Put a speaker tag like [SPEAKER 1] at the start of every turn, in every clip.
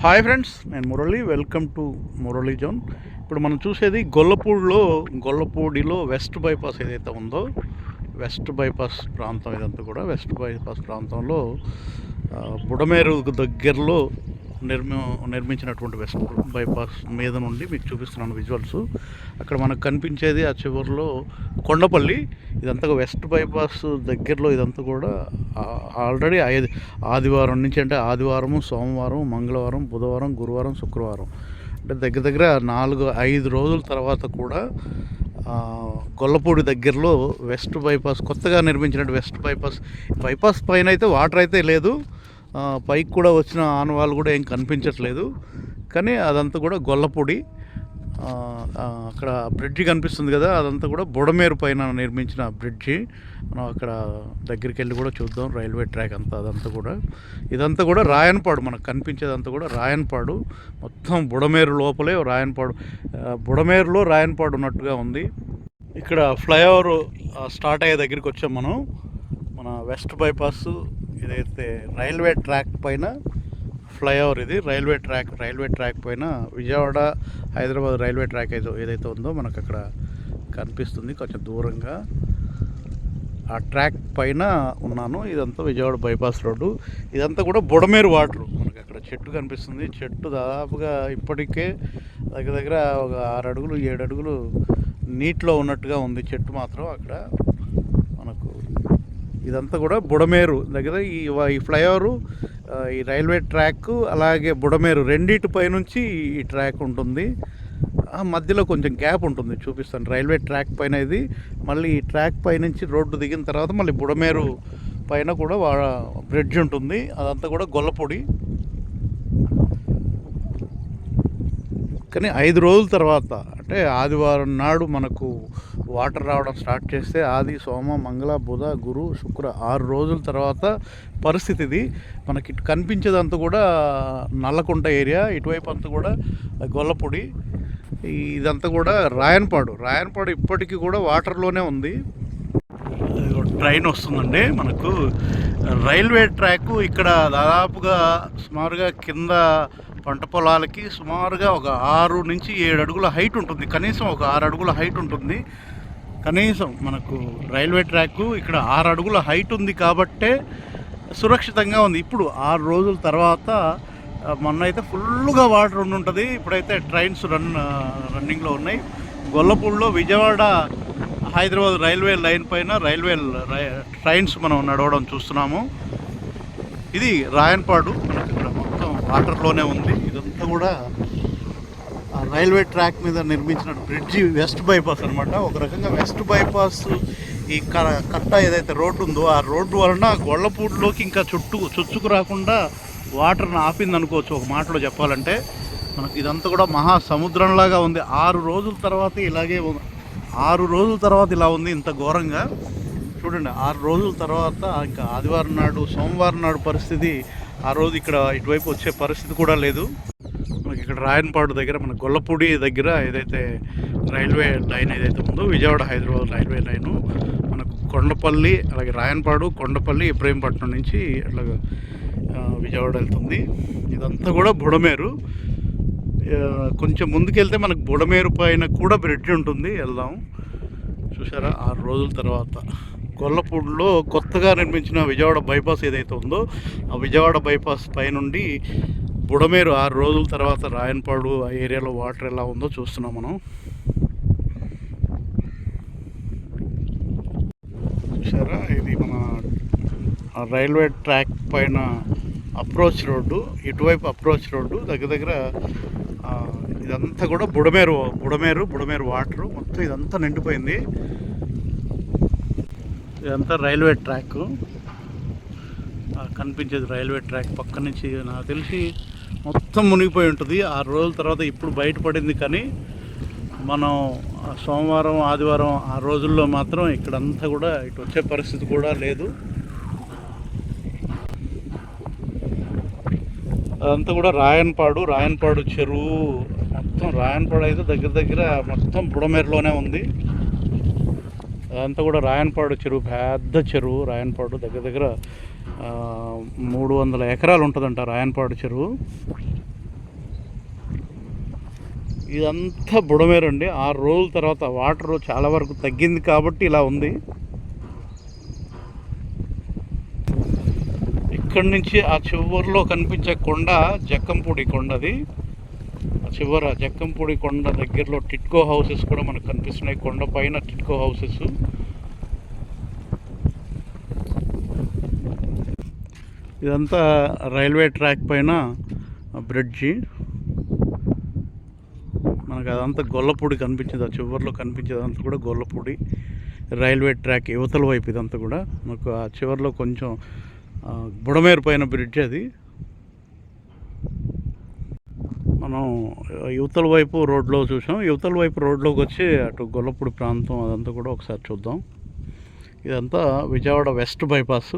[SPEAKER 1] Hi friends, నేను Murali. Welcome to Murali zone. ఇప్పుడు మనం చూసేది గొల్లపూడిలో వెస్ట్ బైపాస్ ఏదైతే ఉందో, వెస్ట్ బైపాస్ ప్రాంతం ఇదంతా కూడా. వెస్ట్ బైపాస్ ప్రాంతంలో బుడమేరు దగ్గరలో నిర్మించినటువంటి వెస్ట్ బైపాస్ మీద నుండి మీకు చూపిస్తున్నాను విజువల్స్. అక్కడ మనకు కనిపించేది ఆ చివరిలో కొండపల్లి. ఇదంతా వెస్ట్ బైపాస్ దగ్గరలో. ఇదంతా కూడా ఆల్రెడీ ఆదివారం నుంచి, అంటే ఆదివారము, సోమవారం, మంగళవారం, బుధవారం, గురువారం, శుక్రవారం, అంటే దగ్గర 4-5 రోజుల తర్వాత కూడా గొల్లపూడి దగ్గరలో వెస్ట్ బైపాస్, కొత్తగా నిర్మించిన వెస్ట్ బైపాస్ పైన అయితే వాటర్ అయితే లేదు. పైకి కూడా వచ్చిన ఆనవాళ్ళు కూడా ఏం కనిపించట్లేదు. కానీ అదంతా కూడా గొల్లపూడి. అక్కడ బ్రిడ్జి కనిపిస్తుంది కదా, అదంతా కూడా బుడమేరు పైన నిర్మించిన బ్రిడ్జి. మనం అక్కడ దగ్గరికి వెళ్ళి కూడా చూద్దాం. రైల్వే ట్రాక్ అంతా, ఇదంతా కూడా రాయనపాడు. మనకు కనిపించేదంతా కూడా రాయనపాడు. మొత్తం బుడమేరు లోపలే బుడమేరులో రాయనపాడు ఉన్నట్టుగా ఉంది. ఇక్కడ ఫ్లైఓవర్ స్టార్ట్ అయ్యే దగ్గరికి వచ్చాం మనం. మన వెస్ట్ బైపాస్ ఏదైతే రైల్వే ట్రాక్ పైన ఫ్లైఓవర్, ఇది రైల్వే ట్రాక్ పైన విజయవాడ హైదరాబాద్ రైల్వే ట్రాక్ ఏదైతే ఉందో మనకు అక్కడ కనిపిస్తుంది కొంచెం దూరంగా. ఆ ట్రాక్ పైన ఉన్నాను. ఇదంతా విజయవాడ బైపాస్ రోడ్డు. ఇదంతా కూడా బుడమేరు వాటర్. మనకి అక్కడ చెట్టు కనిపిస్తుంది. చెట్టు దాదాపుగా ఇప్పటికే దగ్గర ఒక 6 అడుగులు 7 అడుగులు నీటిలో ఉన్నట్టుగా ఉంది చెట్టు మాత్రం అక్కడ మనకు. ఇదంతా కూడా బుడమేరు దగ్గర ఈ ఫ్లైఓవరు, ఈ రైల్వే ట్రాక్, అలాగే బుడమేరు రెండింటి పైనుంచి ఈ ట్రాక్ ఉంటుంది. మధ్యలో కొంచెం గ్యాప్ ఉంటుంది, చూపిస్తాను. రైల్వే ట్రాక్ పైన ఇది. మళ్ళీ ఈ ట్రాక్ పైనుంచి రోడ్డు దిగిన తర్వాత మళ్ళీ బుడమేరు పైన కూడా బ్రిడ్జ్ ఉంటుంది. అదంతా కూడా గొల్లపూడి. కానీ 5 రోజుల తర్వాత, అంటే ఆదివారం నాడు మనకు వాటర్ రావడం స్టార్ట్ చేస్తే ఆది, సోమ, మంగళ, బుధ, గురు, శుక్ర 6 రోజుల తర్వాత పరిస్థితి ఇది. మనకి కనిపించేదంతా కూడా నల్లకుంట ఏరియా, ఇటువైపు అంతా కూడా గొల్లపూడి. ఇదంతా కూడా రాయనపాడు ఇప్పటికీ కూడా వాటర్లోనే ఉంది. ట్రైన్ వస్తుందండి మనకు. రైల్వే ట్రాక్ ఇక్కడ దాదాపుగా సుమారుగా కింద పంట పొలాలకి సుమారుగా ఒక 6-7 అడుగుల హైట్ ఉంటుంది. కనీసం ఒక 6 అడుగుల హైట్ ఉంటుంది కనీసం. మనకు రైల్వే ట్రాక్ ఇక్కడ 6 అడుగుల హైట్ ఉంది కాబట్టే సురక్షితంగా ఉంది. ఇప్పుడు 6 రోజుల తర్వాత మొన్న అయితే ఫుల్గా వాటర్ ఉంటుంది. ఇప్పుడైతే ట్రైన్స్ రన్నింగ్లో ఉన్నాయి. గొల్లపూడిలో విజయవాడ హైదరాబాద్ రైల్వే లైన్ పైన ట్రైన్స్ మనం నడవడం చూస్తున్నాము. ఇది రాయనపాడు. మనకి ఇక్కడ మొత్తం వాటర్లోనే ఉంది. ఇదంతా కూడా రైల్వే ట్రాక్ మీద నిర్మించిన బ్రిడ్జి, వెస్ట్ బైపాస్ అనమాట. ఒక రకంగా వెస్ట్ బైపాస్ ఈ కట్ట ఏదైతే రోడ్డు ఉందో, ఆ రోడ్డు వలన గొల్లపూడిలోకి ఇంకా చొచ్చుకు రాకుండా వాటర్ని ఆపింది అనుకోవచ్చు ఒక మాటలో చెప్పాలంటే. మనకి ఇదంతా కూడా మహాసముద్రంలాగా ఉంది. 6 రోజుల తర్వాత ఇలాగే 6 రోజుల తర్వాత ఇలా ఉంది ఇంత ఘోరంగా. చూడండి, 6 రోజుల తర్వాత ఇంకా ఆదివారం నాడు, సోమవారం నాడు పరిస్థితి, ఆ రోజు ఇక్కడ ఇటువైపు వచ్చే పరిస్థితి కూడా లేదు. మనకి ఇక్కడ రాయనపాడు దగ్గర, మన గొల్లపూడి దగ్గర ఏదైతే రైల్వే లైన్ ఏదైతే ఉందో, విజయవాడ హైదరాబాద్ రైల్వే లైను, మనకు కొండపల్లి, అలాగే రాయనపాడు, కొండపల్లి, ఇబ్రహీంపట్నం నుంచి అట్లాగా విజయవాడ వెళ్తుంది. ఇదంతా కూడా బుడమేరు. కొంచెం ముందుకెళ్తే మనకు బుడమేరు పైన కూడా బ్రిడ్జ్ ఉంటుంది, వెళ్దాం. చూసారా, 6 రోజుల తర్వాత గొల్లపూడిలో కొత్తగా నిర్మించిన విజయవాడ బైపాస్ ఏదైతే ఉందో, ఆ విజయవాడ బైపాస్ పైనుండి బుడమేరు 6 రోజుల తర్వాత రాయనపాడు ఆ ఏరియాలో వాటర్ ఎలా ఉందో చూస్తున్నాం మనం. చూసారా, ఇది మన రైల్వే ట్రాక్ పైన అప్రోచ్ రోడ్డు. ఇటువైపు అప్రోచ్ రోడ్డు దగ్గర ఇదంతా కూడా బుడమేరు వాటరు మొత్తం ఇదంతా నిండిపోయింది. ఇదంతా రైల్వే ట్రాక్ కనిపించేది. రైల్వే ట్రాక్ పక్క నుంచి నాకు తెలిసి మొత్తం మునిగిపోయి ఉంటుంది 6 రోజుల తర్వాత. ఇప్పుడు బయటపడింది, కానీ మనం సోమవారం, ఆదివారం 6 రోజుల్లో మాత్రం ఇక్కడంతా కూడా ఇటు వచ్చే పరిస్థితి కూడా లేదు. అదంతా కూడా రాయనపాడు చెరువు. మొత్తం రాయనపాడు అయితే దగ్గర మొత్తం బుడమేరులోనే ఉంది. అదంతా కూడా రాయనపాడు చెరువు, పెద్ద చెరువు. రాయనపాడు దగ్గర 300 ఎకరాలు ఉంటుందంట రాయనపాడు చెరువు. ఇదంతా బుడమేరు అండి. 6 రోజుల తర్వాత వాటర్ చాలా వరకు తగ్గింది కాబట్టి ఇలా ఉంది. ఇక్కడి నుంచి ఆ చివరిలో కనిపించే కొండ జక్కంపూడి కొండది. ఆ చివర జక్కంపూడి కొండ దగ్గరలో టిట్కో హౌసెస్ కూడా మనకు కనిపిస్తున్నాయి. కొండ పైన టిట్కో హౌసెస్. ఇదంతా రైల్వే ట్రాక్ పైన బ్రిడ్జి. మనకు అదంతా గొల్లపూడి కనిపించేది. ఆ చివరిలో కనిపించేది అంతా కూడా గొల్లపూడి రైల్వే ట్రాక్ యువతల వైపు. ఇదంతా కూడా మనకు ఆ చివరిలో కొంచెం బుడమేరు పైన బ్రిడ్జ్ అది. మనం యువతల వైపు రోడ్లో చూసాం. యువతల వైపు రోడ్లోకి వచ్చి అటు గొల్లపూడి ప్రాంతం అదంతా కూడా ఒకసారి చూద్దాం. ఇదంతా Vijayawada west bypass.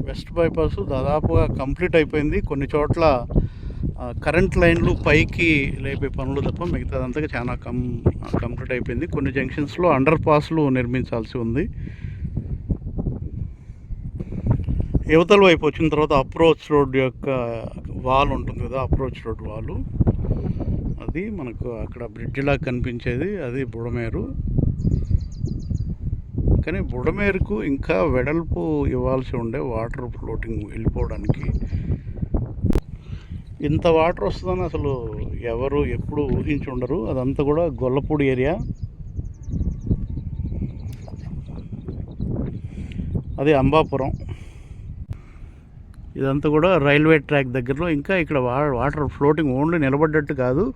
[SPEAKER 1] West bypass దాదాపుగా కంప్లీట్ అయిపోయింది. కొన్ని చోట్ల కరెంట్ లైన్లు పైకి లేపే పనులు తప్ప మిగతాదంతా చాలా కంప్లీట్ అయిపోయింది. కొన్ని జంక్షన్స్లో అండర్ పాస్లు నిర్మించాల్సి ఉంది. యువతల వైపు వచ్చిన తర్వాత అప్రోచ్ రోడ్ యొక్క వాల్ ఉంటుంది కదా, అప్రోచ్ రోడ్ వాలు అది మనకు అక్కడ బ్రిడ్జిలా కనిపించేది. అది బుడమేరు. కానీ బుడమేరుకు ఇంకా వెడల్పు ఇవ్వాల్సి ఉండే వాటర్ ఫ్లోటింగ్ వెళ్ళిపోవడానికి. ఇంత వాటర్ వస్తుందని అసలు ఎవరు ఎప్పుడు ఊహించి ఉండరు. అదంతా కూడా గొల్లపూడి ఏరియా. అది అంబాపురం. ఇదంతా కూడా రైల్వే ట్రాక్ దగ్గరలో. ఇంకా ఇక్కడ వాటర్ ఫ్లోటింగ్ ఓన్లీ నిలబడ్డట్టు కాదు,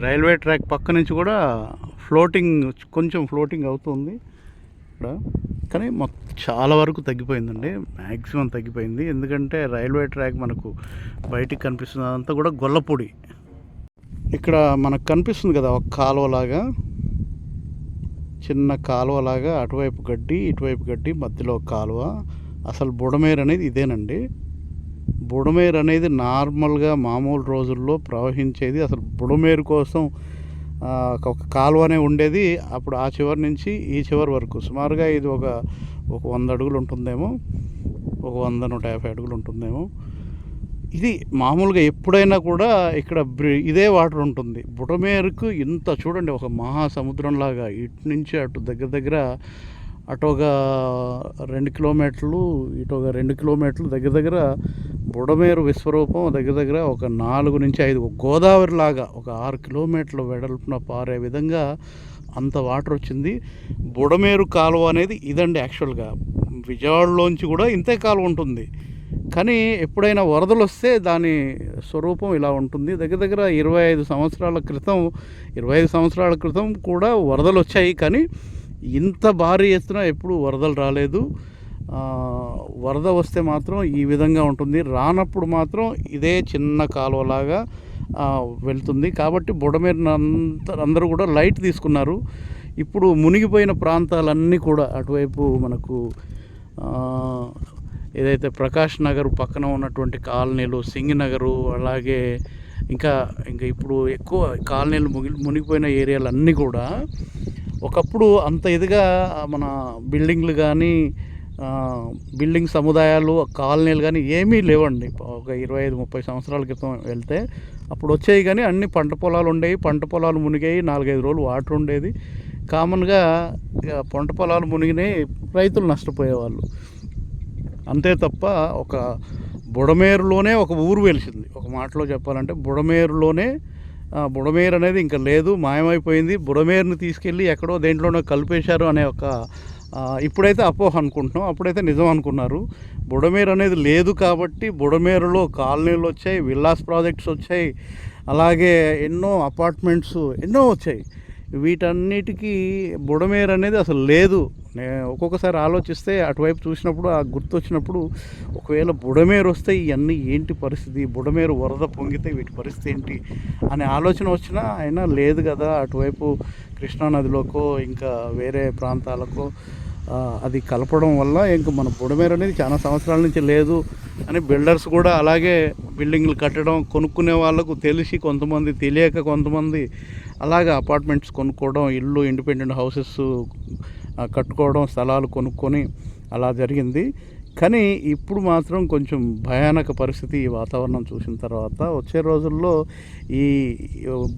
[SPEAKER 1] రైల్వే ట్రాక్ పక్క నుంచి కూడా ఫ్లోటింగ్ కొంచెం ఫ్లోటింగ్ అవుతుంది ఇక్కడ. కానీ చాలా వరకు తగ్గిపోయిందండి, మ్యాక్సిమం తగ్గిపోయింది. ఎందుకంటే రైల్వే ట్రాక్ మనకు బయటికి కనిపిస్తుంది. అదంతా కూడా గొల్లపూడి. ఇక్కడ మనకు కనిపిస్తుంది కదా ఒక కాలువలాగా, చిన్న కాలువలాగా, అటువైపు గడ్డి ఇటువైపు గడ్డి, మధ్యలో కాలువ. అసలు బుడమేరు అనేది ఇదేనండి. బుడమేరు అనేది నార్మల్గా మామూలు రోజుల్లో ప్రవహించేది. అసలు బుడమేరు కోసం ఒక కాలువనే ఉండేది. అప్పుడు ఆ చివరి నుంచి ఈ చివరి వరకు సుమారుగా ఇది ఒక 100 అడుగులు ఉంటుందేమో, ఒక 100-150 అడుగులు ఉంటుందేమో. ఇది మామూలుగా ఎప్పుడైనా కూడా ఇక్కడ ఇదే వాటర్ ఉంటుంది. బుడమేరుకు ఇంత చూడండి, ఒక మహాసముద్రంలాగా ఇటు నుంచి అటు దగ్గర దగ్గర అటు ఒక 2 కిలోమీటర్లు, ఇటు ఒక 2 కిలోమీటర్లు దగ్గర దగ్గర బుడమేరు విశ్వరూపం దగ్గర దగ్గర ఒక 4 నుంచి 5 గోదావరి లాగా ఒక 6 కిలోమీటర్ల వెడల్పున పారే విధంగా అంత వాటర్ వచ్చింది. బుడమేరు కాలువ అనేది ఇదండి. యాక్చువల్గా విజయవాడలోంచి కూడా ఇంతే కాలువ ఉంటుంది. కానీ ఎప్పుడైనా వరదలు వస్తే దాని స్వరూపం ఇలా ఉంటుంది. దగ్గర దగ్గర 25 సంవత్సరాల క్రితం కూడా వరదలు వచ్చాయి. కానీ ఇంత భారీ ఎత్తున ఎప్పుడు వరదలు రాలేదు. వరద వస్తే మాత్రం ఈ విధంగా ఉంటుంది, రానప్పుడు మాత్రం ఇదే చిన్న కాలువలాగా వెళ్తుంది. కాబట్టి బుడమేరు అందరూ కూడా లైట్ తీసుకున్నారు. ఇప్పుడు మునిగిపోయిన ప్రాంతాలన్నీ కూడా అటువైపు మనకు ఏదైతే ప్రకాష్ నగర్ పక్కన ఉన్నటువంటి కాలనీలు, సింగినగరు, అలాగే ఇంకా ఇప్పుడు ఎక్కువ కాలనీలు మునిగిపోయిన ఏరియాలన్నీ కూడా ఒకప్పుడు అంత ఇదిగా మన బిల్డింగ్లు కానీ బిల్డింగ్ సముదాయాలు కాలనీలు కానీ ఏమీ లేవండి. ఒక 25-30 సంవత్సరాల క్రితం వెళ్తే అప్పుడు వచ్చాయి. కానీ అన్ని పంట పొలాలు ఉండేవి. పంట పొలాలు మునిగాయి, 4-5 రోజులు వాటర్ ఉండేది. కామన్గా పంట పొలాలు మునిగినాయి, రైతులు నష్టపోయేవాళ్ళు. అంతే తప్ప ఒక బుడమేరులోనే ఒక ఊరు వెలిసింది. ఒక మాటలో చెప్పాలంటే బుడమేరు అనేది ఇంకా లేదు, మాయమైపోయింది. బుడమేరుని తీసుకెళ్ళి ఎక్కడో దేంట్లోనో కలిపేశారు అనే ఒక ఇప్పుడైతే అపోహ అనుకుంటున్నాం, అప్పుడైతే నిజం అనుకున్నారు. బుడమేరు అనేది లేదు కాబట్టి బుడమేరులో కాలనీలు వచ్చాయి, విల్లాస్ ప్రాజెక్ట్స్ వచ్చాయి, అలాగే ఎన్నో అపార్ట్మెంట్స్ ఎన్నో వచ్చాయి. వీటన్నిటికీ బుడమేరు అనేది అసలు లేదు. ఒక్కొక్కసారి ఆలోచిస్తే అటువైపు చూసినప్పుడు ఆ గుర్తు వచ్చినప్పుడు ఒకవేళ బుడమేరు వస్తే ఇవన్నీ ఏంటి పరిస్థితి, బుడమేరు వరద పొంగితే వీటి పరిస్థితి ఏంటి అనే ఆలోచన వచ్చినా అయినా లేదు కదా. అటువైపు కృష్ణానదిలోకో ఇంకా వేరే ప్రాంతాలకో అది కలపడం వల్ల ఇంక మన బుడమేరు అనేది చాలా సంవత్సరాల నుంచి లేదు అని బిల్డర్స్ కూడా అలాగే బిల్డింగ్లు కట్టడం, కొనుక్కునే వాళ్ళకు తెలిసి కొంతమంది, తెలియక కొంతమంది అలాగే అపార్ట్మెంట్స్ కొనుక్కోవడం, ఇల్లు ఇండిపెండెంట్ హౌసెస్ కట్టుకోవడం, స్థలాలు కొనుక్కొని అలా జరిగింది. కానీ ఇప్పుడు మాత్రం కొంచెం భయానక పరిస్థితి ఈ వాతావరణం చూసిన తర్వాత వచ్చే రోజుల్లో ఈ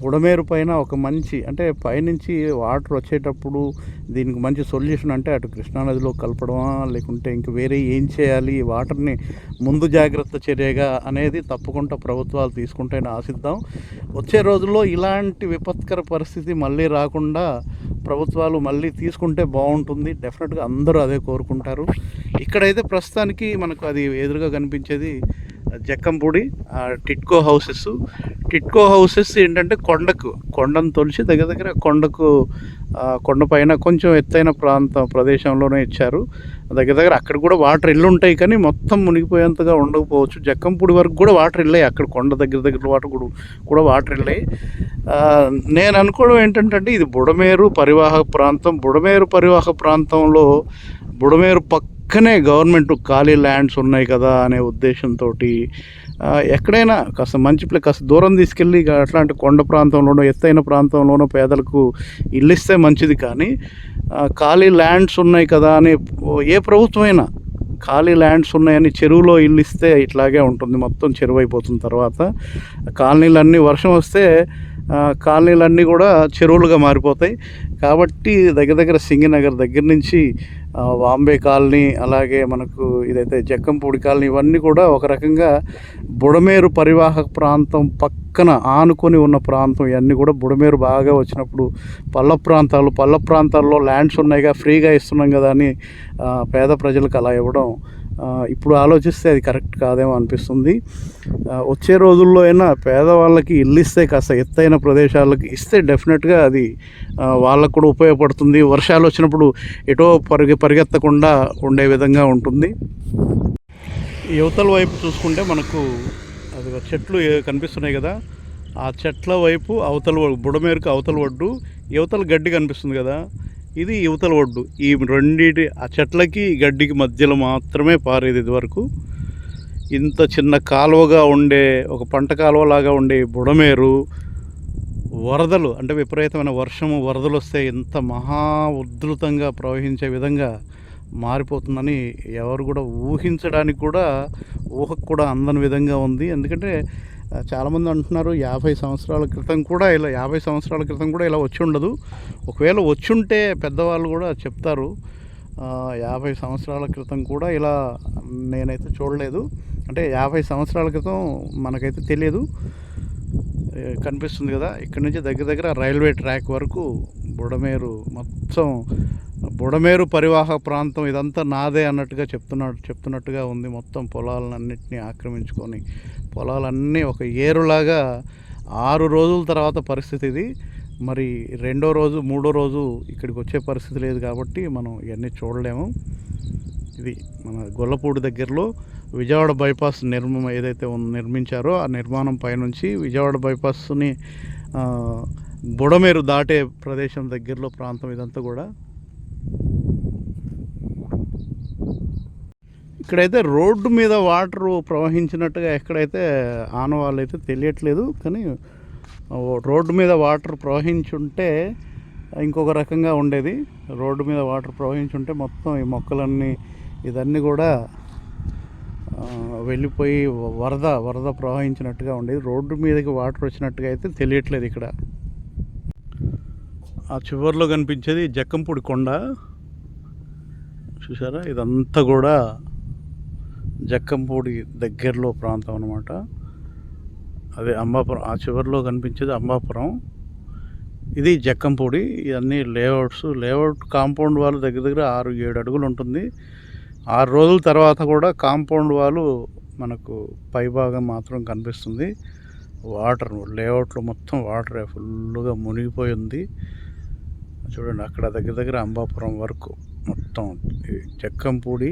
[SPEAKER 1] బుడమేరు పైన ఒక మంచి అంటే పైనుంచి వాటర్ వచ్చేటప్పుడు దీనికి మంచి సొల్యూషన్ అంటే అటు కృష్ణానదిలో కలపడమా లేకుంటే ఇంక వేరే ఏం చేయాలి ఈ వాటర్ని ముందు జాగ్రత్త చర్యగా అనేది తప్పకుండా ప్రభుత్వాలు తీసుకుంటాయని ఆశిద్దాం. వచ్చే రోజుల్లో ఇలాంటి విపత్కర పరిస్థితి మళ్ళీ రాకుండా ప్రభుత్వాలు మళ్ళీ తీసుకుంటే బాగుంటుంది. డెఫినెట్గా అందరూ అదే కోరుకుంటారు. ఇక్కడైతే ప్రస్తుతానికి మనకు అది ఎదురుగా కనిపించేది జక్కంపూడి టిట్కో హౌసెస్ ఏంటంటే కొండను తొలిచి దగ్గర దగ్గర కొండపైన కొంచెం ఎత్తైన ప్రదేశంలోనే ఇచ్చారు. దగ్గర దగ్గర అక్కడ కూడా వాటర్ ఇల్లు ఉంటాయి కానీ మొత్తం మునిగిపోయేంతగా ఉండకపోవచ్చు. జక్కంపూడి వరకు కూడా వాటర్ ఇళ్ళాయి, అక్కడ కొండ దగ్గర వాటర్ కూడా వాటర్ ఇళ్ళాయి. నేను అనుకోవడం ఏంటంటే ఇది బుడమేరు పరివాహక ప్రాంతంలో బుడమేరు పక్కనే గవర్నమెంట్ ఖాళీ ల్యాండ్స్ ఉన్నాయి కదా అనే ఉద్దేశంతో ఎక్కడైనా కాస్త మంచి కాస్త దూరం తీసుకెళ్ళి అట్లాంటి కొండ ప్రాంతంలోనో ఎత్తైన ప్రాంతంలోనో పేదలకు ఇల్లు ఇస్తే మంచిది. కానీ ఖాళీ ల్యాండ్స్ ఉన్నాయి కదా అని ఏ ప్రభుత్వమైనా ఖాళీ ల్యాండ్స్ ఉన్నాయని చెరువులో ఇల్లు ఇస్తే ఇట్లాగే ఉంటుంది, మొత్తం చెరువు అయిపోతుంది. తర్వాత కాలనీలన్నీ వర్షం వస్తే కాలనీలన్నీ కూడా చెరువులుగా మారిపోతాయి. కాబట్టి దగ్గర దగ్గర సింగినగర్ దగ్గర నుంచి వాంబే కాలనీ, అలాగే మనకు ఇదైతే జక్కంపూడి కాలనీ, ఇవన్నీ కూడా ఒక రకంగా బుడమేరు పరివాహక ప్రాంతం పక్కన ఆనుకొని ఉన్న ప్రాంతం. ఇవన్నీ కూడా బుడమేరు బాగా వచ్చినప్పుడు పల్ల ప్రాంతాల్లో ల్యాండ్స్ ఉన్నాయిగా, ఫ్రీగా ఇస్తున్నాం కదా అని పేద ప్రజలకు అలా ఇవ్వడం ఇప్పుడు ఆలోచిస్తే అది కరెక్ట్ కాదేమో అనిపిస్తుంది. వచ్చే రోజుల్లో అయినా పేదవాళ్ళకి ఇల్లు ఇస్తే కాస్త ఎత్తైన ప్రదేశాలకు ఇస్తే డెఫినెట్గా అది వాళ్ళకు కూడా ఉపయోగపడుతుంది. వర్షాలు వచ్చినప్పుడు ఎటో పరిగెత్తకుండా ఉండే విధంగా ఉంటుంది. యువతల వైపు చూసుకుంటే మనకు అది చెట్లు కనిపిస్తున్నాయి కదా, ఆ చెట్ల వైపు బుడమేరుకు అవతల ఒడ్డు, యువతల గడ్డి కనిపిస్తుంది కదా, ఇది యువతల ఒడ్డు. ఈ రెండింటి ఆ చెట్లకి గడ్డికి మధ్యలో మాత్రమే పారేది ఇదివరకు. ఇంత చిన్న కాలువగా ఉండే ఒక పంట కాలువలాగా ఉండే బుడమేరు వరదలు అంటే విపరీతమైన వరదలు వస్తే ఎంత మహా ఉధృతంగా ప్రవహించే విధంగా మారిపోతుందని ఎవరు కూడా ఊహించడానికి కూడా ఊహకు కూడా అందని విధంగా ఉంది. ఎందుకంటే చాలామంది అంటున్నారు 50 సంవత్సరాల క్రితం కూడా ఇలా వచ్చి ఉండదు. ఒకవేళ వచ్చుంటే పెద్దవాళ్ళు కూడా చెప్తారు 50 సంవత్సరాల క్రితం కూడా ఇలా నేనైతే చూడలేదు. అంటే 50 సంవత్సరాల క్రితం మనకైతే తెలియదు. కనిపిస్తుంది కదా, ఇక్కడ నుంచి దగ్గర దగ్గర రైల్వే ట్రాక్ వరకు బుడమేరు పరివాహక ప్రాంతం ఇదంతా నాదే అన్నట్టుగా చెప్తున్నట్టుగా ఉంది. మొత్తం పొలాలన్నింటినీ ఆక్రమించుకొని పొలాలన్నీ ఒక ఏరులాగా 6 రోజుల తర్వాత పరిస్థితి ఇది. మరి రెండో రోజు మూడో రోజు ఇక్కడికి వచ్చే పరిస్థితి లేదు కాబట్టి మనం ఇవన్నీ చూడలేము. ఇది మన గొల్లపూడి దగ్గరలో విజయవాడ బైపాస్ ఏదైతే నిర్మించారో ఆ నిర్మాణం పైనుంచి విజయవాడ బైపాస్ని బుడమేరు దాటే ప్రదేశం దగ్గరలో ప్రాంతం ఇదంతా కూడా. ఇక్కడైతే రోడ్డు మీద వాటర్ ప్రవహించినట్టుగా ఎక్కడైతే ఆనవాళ్ళు అయితే తెలియట్లేదు. కానీ రోడ్డు మీద వాటర్ ప్రవహించుంటే ఇంకొక రకంగా ఉండేది. రోడ్డు మీద వాటర్ ప్రవహించుంటే మొత్తం ఈ మొక్కలన్నీ ఇదన్నీ కూడా వెళ్ళిపోయి వరద ప్రవహించినట్టుగా ఉండేది. రోడ్డు మీదకి వాటర్ వచ్చినట్టుగా అయితే తెలియట్లేదు. ఇక్కడ ఆ చివరిలో కనిపించేది జక్కంపూడి కొండ చూసారా, ఇదంతా కూడా జక్కంపూడి దగ్గరలో ప్రాంతం అన్నమాట. అదే అంబాపురం, ఆ చివరిలో కనిపించేది అంబాపురం, ఇది జక్కంపూడి. ఇవన్నీ లేఅవుట్ కాంపౌండ్ వాళ్ళు దగ్గర దగ్గర 6-7 అడుగులు ఉంటుంది. 6 రోజుల తర్వాత కూడా కాంపౌండ్ వాళ్ళు మనకు పైభాగం మాత్రం కనిపిస్తుంది. వాటర్ లేఅవుట్లో మొత్తం వాటర్ ఫుల్గా మునిగిపోయి ఉంది. చూడండి అక్కడ దగ్గర దగ్గర అంబాపురం వరకు మొత్తం జక్కంపూడి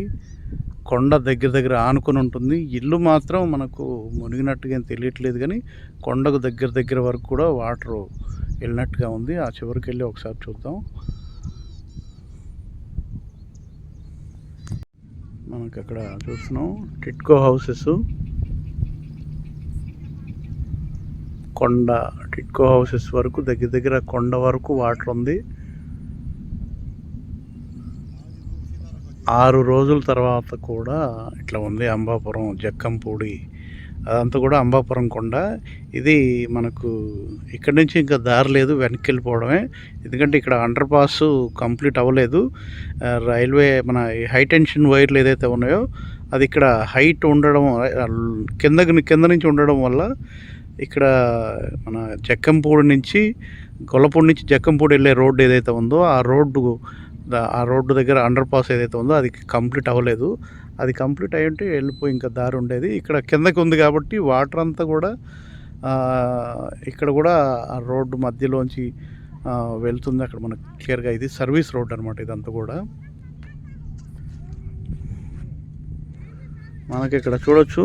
[SPEAKER 1] కొండ దగ్గర దగ్గర ఆనుకొని ఉంటుంది. ఇల్లు మాత్రం మనకు మునిగినట్టుగా ఏం తెలియట్లేదు కానీ కొండకు దగ్గర వరకు కూడా వాటర్ వెళ్ళినట్టుగా ఉంది. ఆ చివరికి వెళ్ళి ఒకసారి చూద్దాం. మనకి అక్కడ చూస్తున్నాం టిట్కో హౌసెస్, టిట్కో హౌసెస్ వరకు దగ్గర కొండ వరకు వాటర్ ఉంది. 6 రోజుల తర్వాత కూడా ఇట్లా ఉంది అంబాపురం జక్కంపూడి. అదంతా కూడా అంబాపురం కొండ. ఇది మనకు ఇక్కడి నుంచి ఇంకా దారి లేదు, వెనక్కి వెళ్ళిపోవడమే. ఎందుకంటే ఇక్కడ అండర్ పాస్ కంప్లీట్ అవ్వలేదు. రైల్వే మన హై టెన్షన్ వైర్లు ఏదైతే ఉన్నాయో అది ఇక్కడ హైట్ ఉండడం, కింద నుంచి ఉండడం వల్ల ఇక్కడ మన జక్కంపూడి నుంచి గొల్లపూడి నుంచి జక్కంపూడి వెళ్ళే రోడ్డు ఏదైతే ఉందో ఆ రోడ్డు దగ్గర అండర్ పాస్ ఏదైతే ఉందో అది కంప్లీట్ అవ్వలేదు. అది కంప్లీట్ అయ్యి ఉంటే వెళ్ళిపోయి ఇంకా దారి ఉండేది. ఇక్కడ కిందకి ఉంది కాబట్టి వాటర్ అంతా కూడా ఇక్కడ కూడా ఆ రోడ్డు మధ్యలోంచి వెళ్తుంది. అక్కడ మనకు క్లియర్గా ఇది సర్వీస్ రోడ్ అనమాట. ఇదంతా కూడా మనకి ఇక్కడ చూడొచ్చు.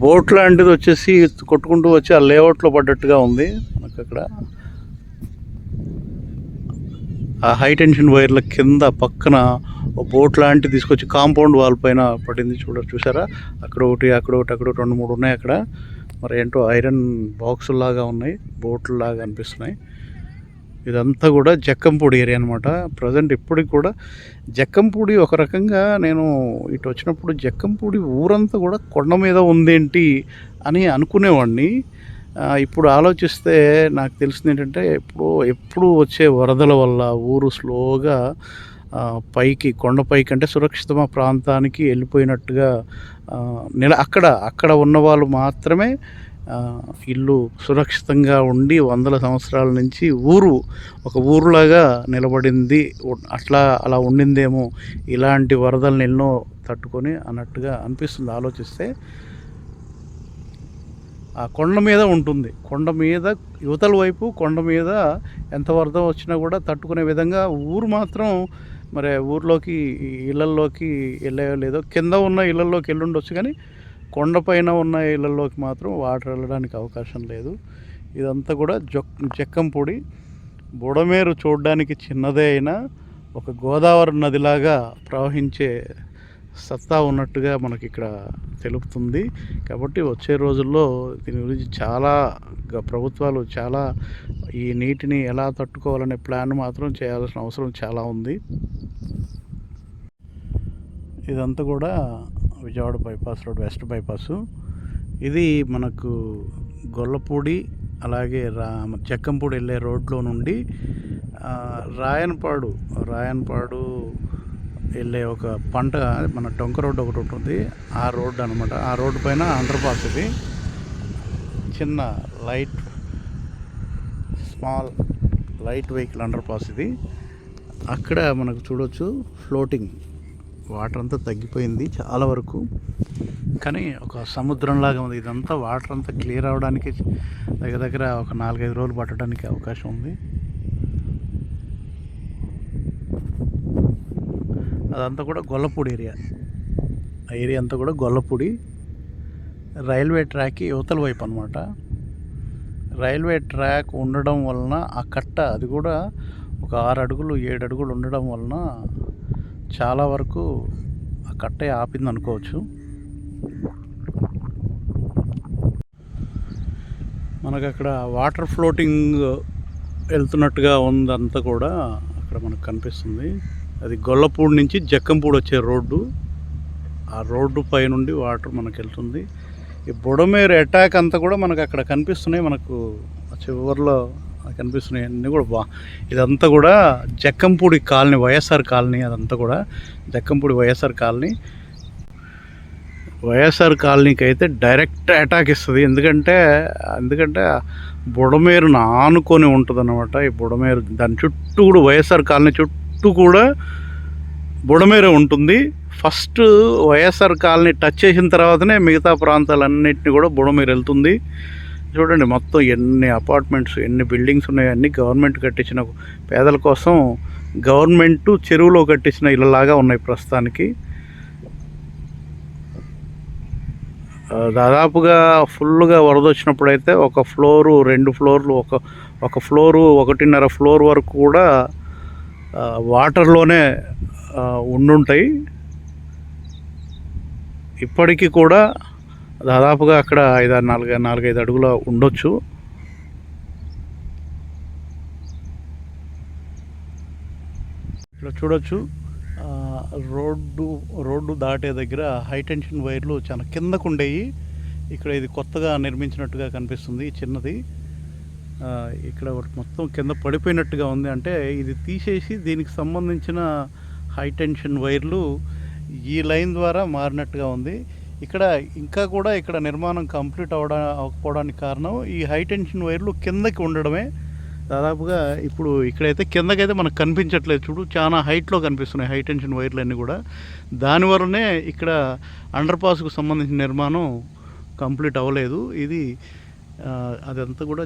[SPEAKER 1] బోట్ లాంటిది వచ్చేసి కొట్టుకుంటూ వచ్చి ఆ లేఅవుట్లో పడ్డట్టుగా ఉంది. మనకు అక్కడ ఆ హై టెన్షన్ వైర్ల కింద పక్కన బోట్ లాంటిది తీసుకొచ్చి కాంపౌండ్ వాల్ పైన పడింది. చూసారా, అక్కడ ఒకటి 2, 3 ఉన్నాయి అక్కడ. మరి ఏంటో ఐరన్ బాక్సుల్లాగా ఉన్నాయి, బోట్లలాగా అనిపిస్తున్నాయి. ఇదంతా కూడా జక్కంపూడి ఏరియా అనమాట. ప్రజెంట్ ఇప్పటికి కూడా జక్కంపూడి ఒక రకంగా నేను ఇటు వచ్చినప్పుడు జక్కంపూడి ఊరంతా కూడా కొండ మీద ఉందేంటి అని అనుకునేవాడిని. ఇప్పుడు ఆలోచిస్తే నాకు తెలిసింది ఏంటంటే ఎప్పుడు వచ్చే వరదల వల్ల ఊరు స్లోగా కొండపైకి అంటే సురక్షితమ ప్రాంతానికి వెళ్ళిపోయినట్టుగా అక్కడ ఉన్న వాళ్ళు మాత్రమే ఇల్లు సురక్షితంగా ఉండి వందల సంవత్సరాల నుంచి ఒక ఊరులాగా నిలబడింది. అలా ఉండిందేమో ఇలాంటి వరదలను ఎన్నో తట్టుకొని అన్నట్టుగా అనిపిస్తుంది ఆలోచిస్తే. ఆ కొండ మీద ఉంటుంది, కొండ మీద యువతల వైపు కొండ మీద ఎంత వరద వచ్చినా కూడా తట్టుకునే విధంగా ఊరు మాత్రం మరి ఊర్లోకి ఇళ్ళల్లోకి వెళ్ళాయో లేదో, కింద ఉన్న ఇళ్ళల్లోకి వెళ్ళుండొచ్చు కానీ కొండపైన ఉన్న ఇళ్ళల్లోకి మాత్రం వాటర్ వెళ్ళడానికి అవకాశం లేదు. ఇదంతా కూడా జక్కంపూడి. బుడమేరు చూడడానికి చిన్నదే అయినా ఒక గోదావరి నదిలాగా ప్రవహించే సత్తా ఉన్నట్టుగా మనకి ఇక్కడ తెలుపుతుంది. కాబట్టి వచ్చే రోజుల్లో దీని గురించి చాలా ప్రభుత్వాలు ఈ నీటిని ఎలా తట్టుకోవాలనే ప్లాన్ మాత్రం చేయాల్సిన అవసరం చాలా ఉంది. ఇదంతా కూడా Vijayawada bypass road, west bypass. ఇది మనకు గొల్లపూడి అలాగే జక్కంపూడి వెళ్ళే రోడ్లో నుండి రాయనపాడు వెళ్ళే ఒక మన డొంక రోడ్డు ఒకటి ఉంటుంది, ఆ రోడ్డు అనమాట. ఆ రోడ్డు పైన అండర్ పాస్. ఇది చిన్న small light vehicle under pass ఇది. అక్కడ మనకు చూడొచ్చు ఫ్లోటింగ్ వాటర్ అంతా తగ్గిపోయింది చాలా వరకు, కానీ ఒక సముద్రంలాగా ఉంది. ఇదంతా వాటర్ అంతా క్లియర్ అవ్వడానికి దగ్గర ఒక 4-5 రోజులు పట్టడానికి అవకాశం ఉంది. అదంతా కూడా గొల్లపూడి ఏరియా అంతా కూడా గొల్లపూడి. రైల్వే ట్రాక్కి యువతల వైపు అనమాట. రైల్వే ట్రాక్ ఉండడం వలన ఆ కట్ట అది కూడా ఒక 6 అడుగులు 7 అడుగులు ఉండడం వలన చాలా వరకు ఆ కట్టే ఆపింది అనుకోవచ్చు. మనకు అక్కడ వాటర్ ఫ్లోటింగ్ వెళ్తున్నట్టుగా ఉందంతా కూడా అక్కడ మనకు కనిపిస్తుంది. అది గొల్లపూడి నుంచి జక్కంపూడి వచ్చే రోడ్డు. ఆ రోడ్డు పై నుండి వాటర్ మనకు వెళ్తుంది. ఈ బుడమేరు అటాక్ అంతా కూడా మనకు అక్కడ కనిపిస్తున్నాయి. మనకు చివరిలో కనిపిస్తున్నాయి అన్నీ కూడా. ఇదంతా కూడా జక్కంపూడి కాలనీ, వైఎస్ఆర్ కాలనీ. అదంతా కూడా జక్కంపూడి వైఎస్ఆర్ కాలనీకి అయితే డైరెక్ట్ అటాక్ ఇస్తుంది. ఎందుకంటే బుడమేరును ఆనుకొని ఉంటుంది అన్నమాట. ఈ బుడమేరు దాని చుట్టూ కూడా వైఎస్ఆర్ కాలనీ చుట్టూ కూడా బుడమేరు ఉంటుంది. ఫస్ట్ వైఎస్ఆర్ కాలనీ టచ్ చేసిన తర్వాతనే మిగతా ప్రాంతాలన్నింటినీ కూడా బుడమేరు వెళ్తుంది. చూడండి మొత్తం ఎన్ని అపార్ట్మెంట్స్, ఎన్ని బిల్డింగ్స్ ఉన్నాయి. అన్నీ గవర్నమెంట్ కట్టించిన, పేదల కోసం గవర్నమెంట్ చెరువులో కట్టించిన ఇళ్ళలాగా ఉన్నాయి ప్రస్తుతానికి. దాదాపుగా ఫుల్గా వరద వచ్చినప్పుడు అయితే 1 ఫ్లోరు 2 ఫ్లోర్లు ఒక ఫ్లోరు 1.5 ఫ్లోర్ వరకు కూడా వాటర్లోనే ఉండుంటాయి. ఇప్పటికీ కూడా దాదాపుగా అక్కడ 4-5 అడుగుల ఉండొచ్చు. ఇక్కడ చూడొచ్చు రోడ్డు దాటే దగ్గర హై టెన్షన్ వైర్లు చాలా కిందకు ఉండేవి. ఇక్కడ ఇది కొత్తగా నిర్మించినట్టుగా కనిపిస్తుంది చిన్నది. ఇక్కడ ఒకటి మొత్తం కింద పడిపోయినట్టుగా ఉంది. అంటే ఇది తీసేసి దీనికి సంబంధించిన హై టెన్షన్ వైర్లు ఈ లైన్ ద్వారా మారినట్టుగా ఉంది. ఇక్కడ ఇంకా కూడా ఇక్కడ నిర్మాణం కంప్లీట్ అవ్వకపోవడానికి కారణం ఈ హై టెన్షన్ వైర్లు కిందకి ఉండడమే. దాదాపుగా ఇప్పుడు ఇక్కడైతే కిందకైతే మనకు కనిపించట్లేదు. చూడు, చాలా హైట్లో కనిపిస్తున్నాయి హై టెన్షన్ వైర్లు అన్నీ కూడా. దానివల్లనే ఇక్కడ అండర్ పాస్కు సంబంధించిన నిర్మాణం కంప్లీట్ అవ్వలేదు. ఇది అదంతా కూడా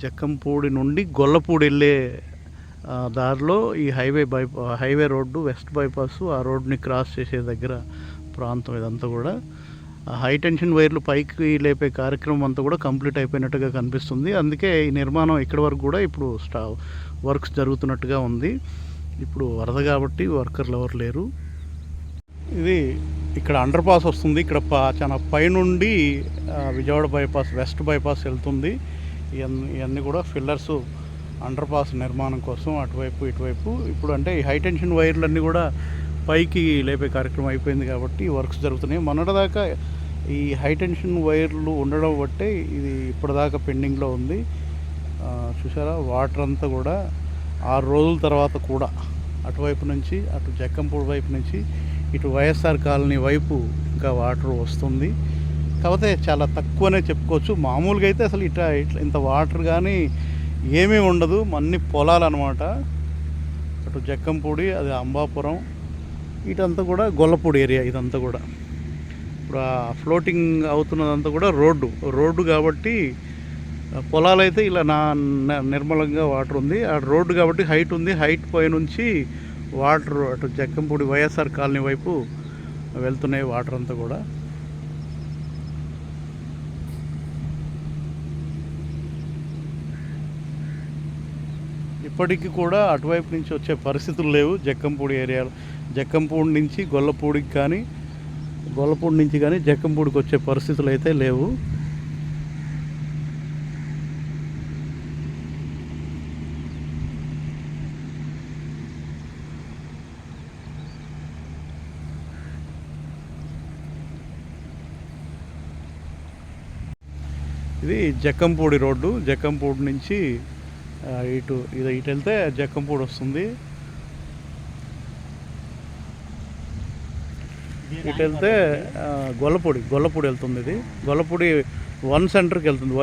[SPEAKER 1] జక్కంపూడి నుండి గొల్లపూడి వెళ్ళే దారిలో ఈ హైవే రోడ్డు వెస్ట్ బైపాస్ ఆ రోడ్ని క్రాస్ చేసే దగ్గర ప్రాంతం ఇదంతా కూడా. హై టెన్షన్ వైర్లు పైకి లేపే కార్యక్రమం అంతా కూడా కంప్లీట్ అయిపోయినట్టుగా కనిపిస్తుంది. అందుకే ఈ నిర్మాణం ఇక్కడి వరకు కూడా ఇప్పుడు వర్క్స్ జరుగుతున్నట్టుగా ఉంది. ఇప్పుడు వరద కాబట్టి వర్కర్లు ఎవరు లేరు. ఇది ఇక్కడ అండర్ పాస్ వస్తుంది. ఇక్కడ చాలా పైనుండి విజయవాడ బైపాస్ వెస్ట్ బైపాస్ వెళ్తుంది. ఇవన్నీ కూడా ఫిల్లర్స్ అండర్ పాస్ నిర్మాణం కోసం అటువైపు ఇటువైపు. ఇప్పుడు అంటే ఈ హై టెన్షన్ వైర్లన్నీ కూడా పైకి లేపే కార్యక్రమం అయిపోయింది కాబట్టి వర్క్స్ జరుగుతున్నాయి. మొన్నటిదాకా ఈ హై టెన్షన్ వైర్లు ఉండడం బట్టే ఇది ఇప్పటిదాకా పెండింగ్లో ఉంది. చూసారా, వాటర్ అంతా కూడా 6 రోజుల తర్వాత కూడా అటువైపు నుంచి అటు జక్కంపూడి వైపు నుంచి ఇటు వైఎస్ఆర్ కాలనీ వైపు ఇంకా వాటర్ వస్తుంది. కాకపోతే చాలా తక్కువనే చెప్పుకోవచ్చు. మామూలుగా అయితే అసలు ఇంత వాటర్ కానీ ఏమీ ఉండదు. అన్ని పొలాలు అనమాట. అటు జక్కంపూడి, అది అంబాపురం, ఇటంతా కూడా గొల్లపూడి ఏరియా. ఇదంతా కూడా ఇప్పుడు ఆ ఫ్లోటింగ్ అవుతున్నదంతా కూడా రోడ్డు కాబట్టి పొలాలు అయితే ఇలా నిర్మలంగా వాటర్ ఉంది. ఆ రోడ్డు కాబట్టి హైట్ ఉంది. హైట్ పై నుంచి వాటర్ అటు జక్కంపూడి వైఎస్ఆర్ కాలనీ వైపు వెళ్తున్నాయి వాటర్ అంతా కూడా. ఇప్పటికీ కూడా అటువైపు నుంచి వచ్చే పరిస్థితులు లేవు. జక్కంపూడి ఏరియాలో జక్కంపూడి నుంచి గొల్లపూడికి కానీ గొల్లపూడి నుంచి కానీ జక్కంపూడికి వచ్చే పరిస్థితులు అయితే లేవు. ఇది జక్కంపూడి రోడ్డు. జక్కంపూడి నుంచి ఇటు వెళ్తే జక్కంపూడి వస్తుంది. ఇటు వెళ్తే గొల్లపూడి వెళ్తుంది. ఇది గొల్లపూడి 1 సెంటర్కి వెళ్తుంది.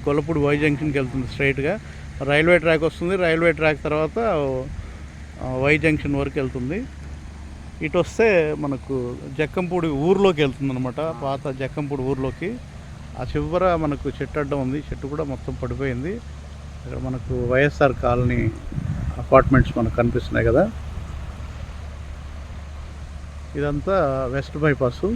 [SPEAKER 1] గొల్లపూడి వై జంక్షన్కి వెళ్తుంది స్ట్రైట్గా. రైల్వే ట్రాక్ వస్తుంది. రైల్వే ట్రాక్ తర్వాత వై జంక్షన్ వరకు వెళ్తుంది. ఇటు వస్తే మనకు జక్కంపూడి ఊర్లోకి వెళ్తుంది అనమాట. పాత జక్కంపూడి ఊర్లోకి. ఆ చివర మనకు చెట్టు అడ్డం ఉంది. చెట్టు కూడా మొత్తం పడిపోయింది. ఇక్కడ మనకు వైఎస్ఆర్ కాలనీ అపార్ట్మెంట్స్ మనకు కనిపిస్తున్నాయి కదా. ఇదంతా వెస్ట్ బైపాసు.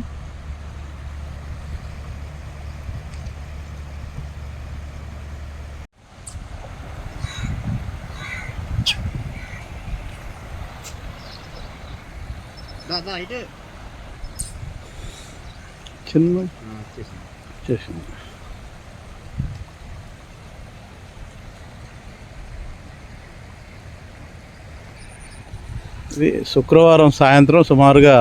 [SPEAKER 1] చిన్న చేసింది. ఇది శుక్రవారం సాయంత్రం సుమారుగా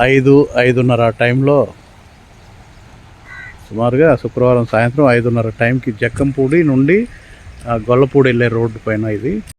[SPEAKER 1] 5-5:30 టైంలో శుక్రవారం సాయంత్రం 5:30 టైంకి జక్కంపూడి నుండి గొల్లపూడి వెళ్ళే రోడ్డు పైన ఇది.